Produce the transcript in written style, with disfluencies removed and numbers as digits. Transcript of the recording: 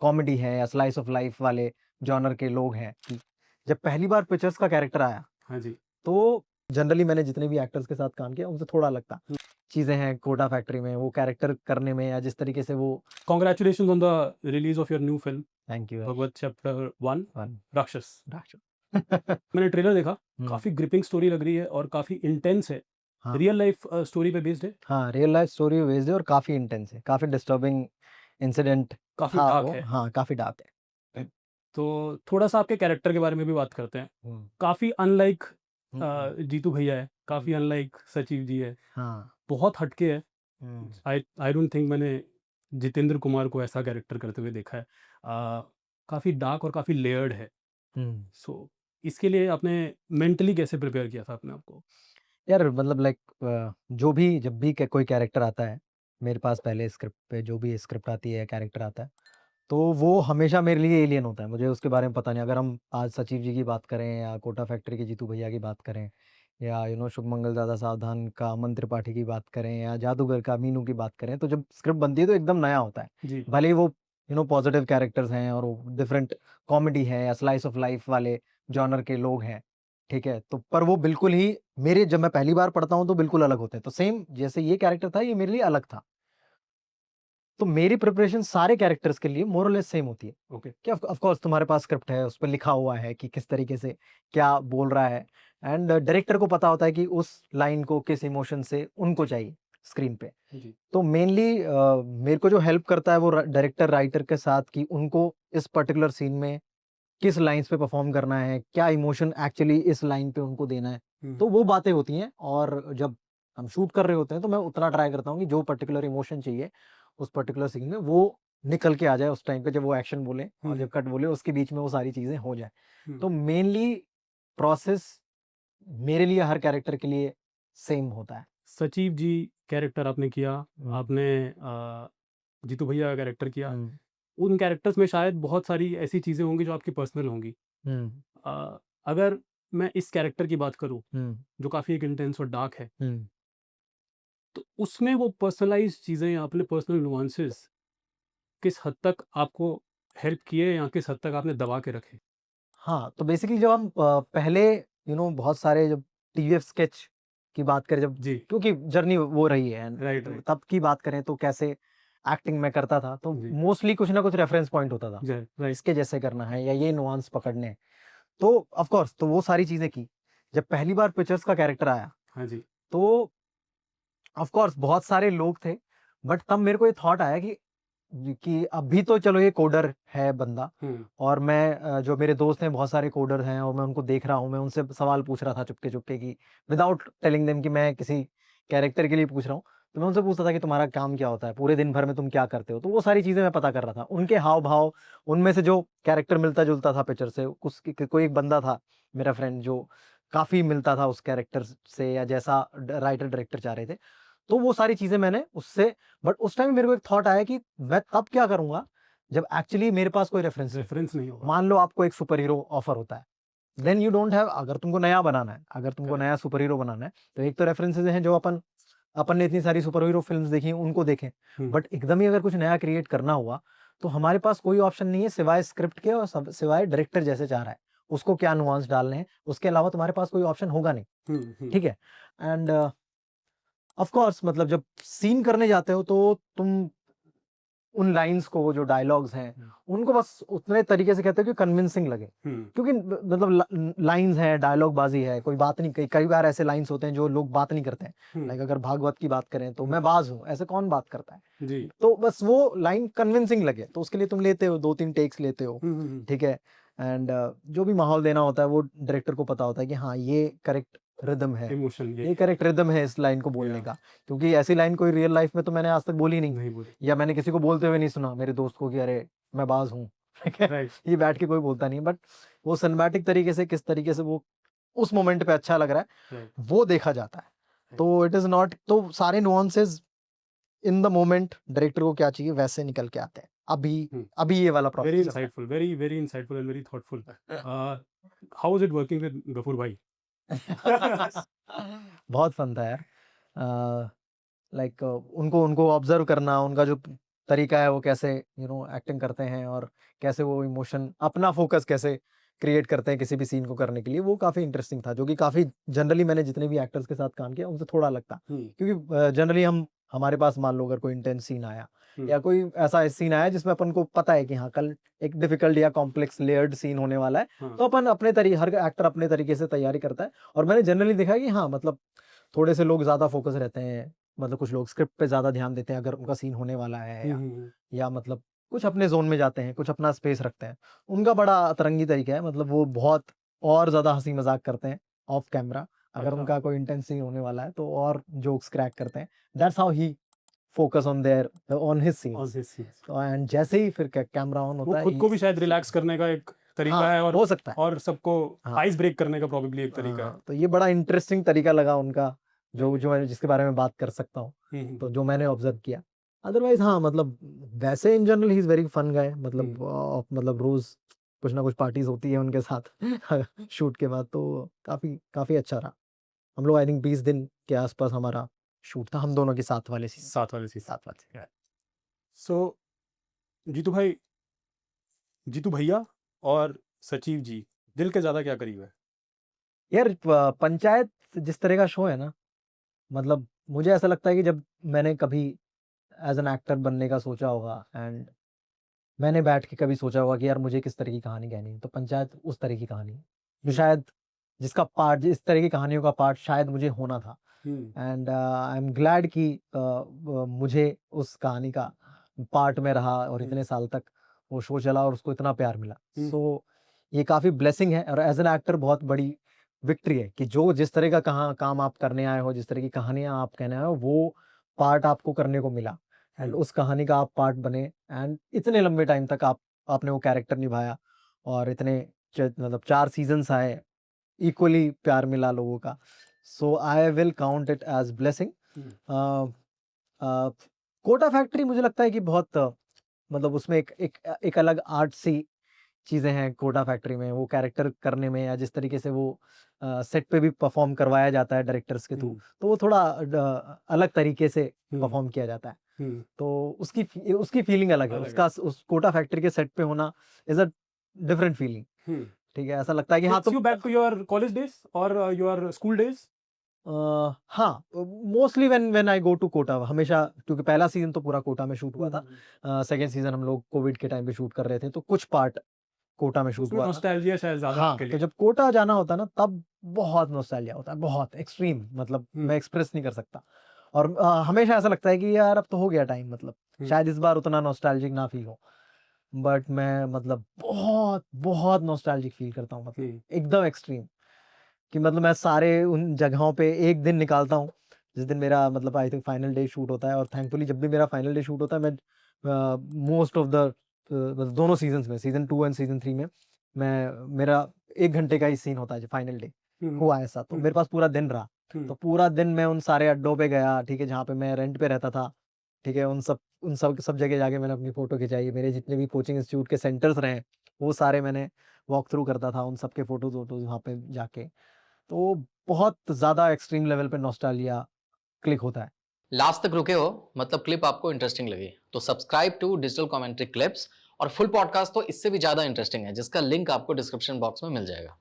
Comedy है या slice of life वाले जॉनर के लोग हैं। जब पहली बार पिक्चर्स का कैरेक्टर आया हाँ जी। तो जनरली मैंने जितने भी एक्टर्स के साथ काम किया उनसे थोड़ा अलग था। चीज़ें हैं कोटा फैक्ट्री में वो कैरेक्टर करने में या जिस तरीके से वो Congratulations on the release of your new film, thank you Bhagwat chapter 1 one Rakshas. Rakshas मैंने ट्रेलर देखा, हुँ, काफ़ी ग्रिपिंग स्टोरी लग रही है और काफ़ी इंटेंस है। हाँ, रियल लाइफ स्टोरी पे बेस्ड है, हाँ, रियल लाइफ स्टोरी बेस्ड है और काफ़ी इंटेंस है, काफ़ी डिस्टर्बिंग इंसिडेंट काफ़ी था डार्क वो। है। हाँ, काफ़ी डार्क है। तो थोड़ा-सा आपके कैरेक्टर के बारे में भी बात करते हैं। हुँ, काफ़ी अनलाइक हुँ, हुँ, जीतू भैया है, काफ़ी अनलाइक सचिव जी है, हाँ, बहुत हटके है। हुँ, आई डोंट थिंक मैंने जितेंद्र कुमार को ऐसा कैरेक्टर करते हुए देखा है। काफ़ी डार्क और काफ़ी लेयर्ड है। हुँ। सो इसके लिए आपने मेंटली कैसे प्रिपेयर किया था अपने आप को? यार मतलब लाइक जो भी जब भी कोई कैरेक्टर आता है मेरे पास पहले स्क्रिप्ट पे जो भी स्क्रिप्ट आती है कैरेक्टर आता है तो वो हमेशा मेरे लिए एलियन होता है मुझे उसके बारे में पता नहीं अगर हम आज सचिव जी की बात करें या कोटा फैक्ट्री के जीतू भैया की बात करें या शुभ मंगल दादा सावधान का अमन त्रिपाठी की बात करें या जादूगर का मीनू की बात करें तो जब स्क्रिप्ट बनती है तो एकदम नया होता है जी। भले ही वो पॉजिटिव कैरेक्टर्स हैं और वो डिफरेंट कॉमेडी है या स्लाइस ऑफ लाइफ वाले जॉनर के लोग हैं ठीक है तो पर वो बिल्कुल ही मेरे जब मैं पहली बार पढ़ता हूँ तो बिल्कुल अलग होते हैं तो सेम जैसे ये कैरेक्टर था ये मेरे लिए अलग था तो मेरी प्रिपरेशन सारे कैरेक्टर्स के लिए मोर और लेस सेम होती है ओके। कि ऑफ कोर्स तुम्हारे पास स्क्रिप्ट है, उस पे लिखा हुआ है कि किस तरीके से क्या बोल रहा है एंड डायरेक्टर को पता होता है कि उस लाइन को किस इमोशन से उनको चाहिए स्क्रीन पे। जी। तो मेनली मेरे को जो हेल्प करता है वो डायरेक्टर राइटर के साथ कि उनको इस पर्टिकुलर सीन में किस लाइन्स पे परफॉर्म करना है, क्या इमोशन एक्चुअली इस लाइन पे उनको देना है। हुँ। तो वो बातें होती हैं और जब हम शूट कर रहे होते हैं तो मैं उतना ट्राई करता हूँ कि जो पर्टिकुलर इमोशन चाहिए उस पर्टिकुलर सीन में वो निकल के आ जाए उस टाइम पे जब वो एक्शन बोले और हुँ, जब कट बोले उसके बीच में वो सारी चीज़ें हो जाएँ। हुँ। तो मेनली प्रोसेस मेरे लिए हर कैरेक्टर के लिए सेम होता है। सचिव जी कैरेक्टर आपने किया, हुँ, आपने जीतू भैया का कैरेक्टर किया। हुँ, उन कैरेक्टर्स में शायद बहुत सारी ऐसी चीज़ें होंगी जो आपकी पर्सनल होंगी। हुँ, अगर मैं इस कैरेक्टर की बात करूँ, हुँ, जो काफ़ी एक इंटेंस और डार्क है, हुँ। तो उसमें वो पर्सनलाइज़्ड चीज़ें या अपने पर्सनल नुआंसेस किस हद तक आपको हेल्प किए या किस हद तक आपने दबा के रखे? हाँ, तो बेसिकली जब हम पहले बहुत सारे जब टीवीएफ स्केच की बात करें जब जी। क्योंकि जर्नी वो रही है राइट, राइट। तब की बात करें तो कैसे एक्टिंग मैं करता था, तो जी। मोस्टली कुछ ना कुछ रेफरेंस पॉइंट होता था। राइट। इसके जैसे करना है या ये नुआंस पकड़ने हैं। तो ऑफ कोर्स तो वो सारी चीज़ें की। जब पहली बार पिक्चर्स का कैरेक्टर आया, हाँ जी। तो ऑफ कोर्स बहुत सारे लोग थे, बट तब मेरे को ये थॉट आया कि अभी तो चलो ये कोडर है बंदा हुँ, और मैं जो मेरे दोस्त हैं बहुत सारे कोडर हैं और मैं उनको देख रहा हूँ, मैं उनसे सवाल पूछ रहा था चुपके-चुपके कि विदाउट टेलिंग देम कि मैं किसी कैरेक्टर के लिए पूछ रहा हूँ। तो मैं उनसे पूछता था कि तुम्हारा काम क्या होता है? पूरे दिन भर में तुम क्या करते हो? तो वो सारी चीज़ें मैं पता कर रहा था। उनके हाव-भाव, उनमें से जो कैरेक्टर मिलता-जुलता था पिक्चर से, कोई एक बंदा था मेरा फ्रेंड जो काफ़ी मिलता था उस कैरेक्टर से या जैसा राइटर डायरेक्टर चाह रहे थे। तो वो सारी चीज़ें मैंने उससे बट उस टाइम मेरे को एक थॉट आया कि मैं तब क्या करूँगा, जब एक्चुअली मेरे पास कोई रेफ़रेंस नहीं। रेफ़रेंस नहीं होगा। मान लो आपको एक सुपर हीरो ऑफ़र होता है, देन यू डोंट हैव अगर तुमको नया बनाना है, अगर तुमको करेक्ट। नया सुपर हीरो बनाना है, तो एक तो रेफ़रेंसेज़ हैं जो अपन ने इतनी सारी सुपर हीरो फ़िल्म्स देखी हैं, उनको देखें। हुँ, बट एकदम ही अगर कुछ नया क्रिएट करना हुआ, तो हमारे पास कोई ऑप्शन नहीं है सिवाय स्क्रिप्ट के और सिवाय डायरेक्टर जैसे चाह रहा है, उसको क्या नुआंस डालने हैं, उसके अलावा तुम्हारे पास कोई ऑप्शन होगा नहीं, हुँ, हुँ। ठीक है? एंड ऑफ़ कोर्स मतलब जब सीन करने जाते हो तो तुम उन लाइन्स को वो जो डायलॉग्स हैं, हुँ, उनको बस उतने तरीके से कहते हो कि कन्विंसिंग लगे। हुँ, क्योंकि मतलब लाइन्स हैं, डायलॉग बाज़ी है, कोई बात नहीं कई कई बार ऐसे लाइन्स होते हैं जो लोग बात नहीं करते हैं। हुँ, लाइक अगर भागवत की बात करें तो हुँ। मैं बाज़ हूँ, ऐसे कौन बात करता है? जी। तो बस वो लाइन कन्विंसिंग लगे, तो उसके लिए तुम लेते हो 2-3 टेक्स लेते हो, हुँ, हुँ, हुँ। ठीक है? एंड जो भी माहौल देना होता है वो डायरेक्टर को पता होता है कि हाँ, ये करेक्ट रिदम है, इमोशन ये ये करेक्ट रिदम है इस लाइन को बोलने या का। क्योंकि ऐसी लाइन कोई रियल लाइफ़ में तो मैंने आज तक बोली नहीं नहीं बोली। या मैंने किसी को बोलते हुए नहीं सुना मेरे दोस्त को कि अरे! मैं बाज़ हूँ, ठीक है? राइट, ये बैठ के कोई बोलता नहीं बट वो सिनेमैटिक तरीके से किस तरीके से वो उस मोमेंट पे अच्छा लग रहा है, राइट, वो देखा जाता है। राइट। तो इट इज़ नॉट तो सारे nuances in the moment director को क्या चाहिए वैसे निकल के आते हैं। अभी हुँ। अभी ये वाला वेरी प्रोसेस चल रहा insightful, very, very insightful and very thoughtful. How was it working with Gafoor भाई? है। बहुत फन था यार। लाइक उनको उनको ऑब्ज़र्व करना, उनका जो तरीका है वो कैसे एक्टिंग करते हैं और कैसे वो इमोशन अपना फ़ोकस कैसे क्रिएट करते हैं किसी भी सीन को करने के लिए, वो काफ़ी इंटरेस्टिंग था, जो कि काफ़ी जनरली मैंने जितने भी एक्टर्स के साथ काम किया उनसे थोड़ा अलग था। हुँ, क्योंकि जनरली हमारे पास मान लो अगर कोई इंटेंस सीन आया हुँ, या कोई ऐसा सीन आया जिसमें अपन को पता है कि हाँ, कल एक डिफ़िकल्ट या कॉम्प्लेक्स लेयर्ड सीन होने वाला है, हाँ, तो अपन हर एक्टर अपने तरीके से तैयारी करता है और मैंने जनरली देखा है कि हाँ, मतलब थोड़े से लोग ज़्यादा फ़ोकस रहते हैं, मतलब कुछ लोग स्क्रिप्ट पे ज़्यादा ध्यान देते हैं अगर उनका सीन होने वाला है हुँ, हुँ, हुँ, या मतलब कुछ अपने ज़ोन में जाते हैं, कुछ अपना स्पेस रखते हैं। उनका बड़ा अतरंगी तरीका है, मतलब वो बहुत और ज़्यादा हँसी-मज़ाक करते हैं ऑफ कैमरा। अगर अच्छा, उनका कोई इंटेंस सीन होने वाला है, तो और जोक्स क्रैक करते हैं। That's how he focus on his on scenes. His scenes. तो एंड जैसे ही फिर कै कैमरा ऑन वो होता है खुद ही को भी शायद रिलैक्स करने का एक तरीका हाँ, है हो सकता है। और सबको हाँ, आइस ब्रेक करने का प्रोबेबली एक तरीका है। तो ये बड़ा इंटरेस्टिंग तरीका लगा उनका, हुँ, जो जो मैं जिसके बारे में बात कर सकता हूँ, हुँ, हुँ, तो हुँ, जो मैंने ऑब्ज़र्व किया। अदरवाइज़ हाँ, मतलब वैसे in general he is very fun guy, हुँ, मतलब रोज़ कुछ ना कुछ पार्टीज़ होती है उनके साथ शूट के बाद, तो काफ़ी काफ़ी अच्छा रहा। हम लोग आई थिंक 20 दिन के आसपास हमारा शूट था, हम दोनों के साथ वाले सीन, साथ वाले सीन। साथ वाले सीन। सो जीतू भाई, जीतू भैया और सचिव जी दिल के ज़्यादा क्या करीब है? यार पंचायत जिस तरह का शो है ना, मतलब मुझे ऐसा लगता है कि जब मैंने कभी एज़ एन एक्टर बनने का सोचा होगा एंड मैंने बैठ के कभी सोचा होगा कि यार मुझे किस तरह की कहानी कहनी है, तो पंचायत उस तरह की कहानी है, जो हुँ, शायद जिसका पार्ट इस तरह की कहानियों का पार्ट शायद मुझे होना था। हुँ, एंड आई एम ग्लैड कि मुझे उस कहानी का पार्ट में रहा और हुँ, इतने साल तक वो शो चला और उसको इतना प्यार मिला। हुँ, सो ये काफ़ी ब्लेसिंग है और एज़ एन एक्टर बहुत बड़ी विक्ट्री है कि जो जिस तरह का कहाँ काम आप करने आए हो, जिस तरह की कहानियाँ आप कहने आए हो, वो पार्ट आपको करने को मिला एंड हुँ, उस कहानी का आप पार्ट बने एंड इतने लंबे टाइम तक आपने वो कैरेक्टर निभाया और इतने मतलब 4 सीज़न्स आए, इक्वली प्यार मिला लोगों का। So I will count it as blessing. हुँ, अ अ, कोटा फैक्ट्री मुझे लगता है कि बहुत मतलब उसमें एक अलग आर्ट सी चीज़ें हैं कोटा फैक्ट्री में, वो कैरेक्टर करने में या जिस तरीके से वो सेट पे भी परफ़ॉर्म करवाया जाता है डायरेक्टर्स के थ्रू, हुँ, तो वो थोड़ा अलग तरीके से हुँ, परफ़ॉर्म किया जाता है। हुँ, तो उसकी फीलिंग अलग है, अलग है। उसका उस कोटा फैक्ट्री के सेट पे होना इज़ अ डिफरेंट फीलिंग। हुँ, ठीक है, ऐसा लगता है कि हाँ, टेक्स तुम you back to your college days और योर स्कूल डेज़? हाँ, mostly when when I go to Kota हमेशा क्योंकि पहला सीज़न तो पूरा कोटा में शूट हुआ हुँ, था। हुँ, सेकंड सीज़न हम लोग कोविड के टाइम पे शूट कर रहे थे, तो कुछ पार्ट कोटा में तो शूट उसमें हुआ था। नॉस्टैल्जिया शायद ज़्यादा हाँ, आपके तो लिए। जब कोटा जाना होता है ना तब बहुत नॉस्टैल्जिया होता है, बहुत एक्सट्रीम मतलब हुँ, मैं एक्सप्रेस नहीं कर सकता। और हमेशा ऐसा लगता है कि यार अब तो हो गया टाइम मतलब हुँ, शायद इस बार उतना नॉस्टैल्जिक ना फ़ील हो। बट मैं मतलब बहुत, बहुत नॉस्टैल्जिक फ़ील करता हूँ मतलब हुँ, एकदम एक्सट्रीम कि मतलब मैं सारे उन जगहों पे एक दिन निकालता हूँ, जिस दिन मेरा मतलब I think final day shoot होता है और थैंकफुली जब भी मेरा फाइनल डे शूट होता है मैं मोस्ट ऑफ द मतलब दोनों सीज़न्स में सीज़न 2 एंड सीज़न 3 में मेरा 1 घंटे का ही सीन होता है जो फाइनल डे हुँ, हुआ ऐसा, तो हुँ, मेरे पास पूरा दिन रहा। हुँ, तो पूरा दिन मैं उन सारे अड्डों पे गया, ठीक है, जहाँ पे मैं रेंट पे रहता था, ठीक है, उन सब जगह जाके मैंने अपनी फ़ोटो खिंचाई। मेरे जितने भी कोचिंग इंस्टीट्यूट के सेंटर्स रहे, वो सारे मैंने वॉक थ्रू करता था, उन सब के फ़ोटोज़-वोटोज़ वहाँ पे जाके। तो बहुत ज़्यादा एक्सट्रीम लेवल पे नॉस्टैल्जिया क्लिक होता है। लास्ट तक रुके हो मतलब क्लिप आपको इंटरेस्टिंग लगी तो subscribe to digital commentary clips और फुल पॉडकास्ट तो इससे भी ज्यादा इंटरेस्टिंग है जिसका लिंक आपको डिस्क्रिप्शन बॉक्स में मिल जाएगा।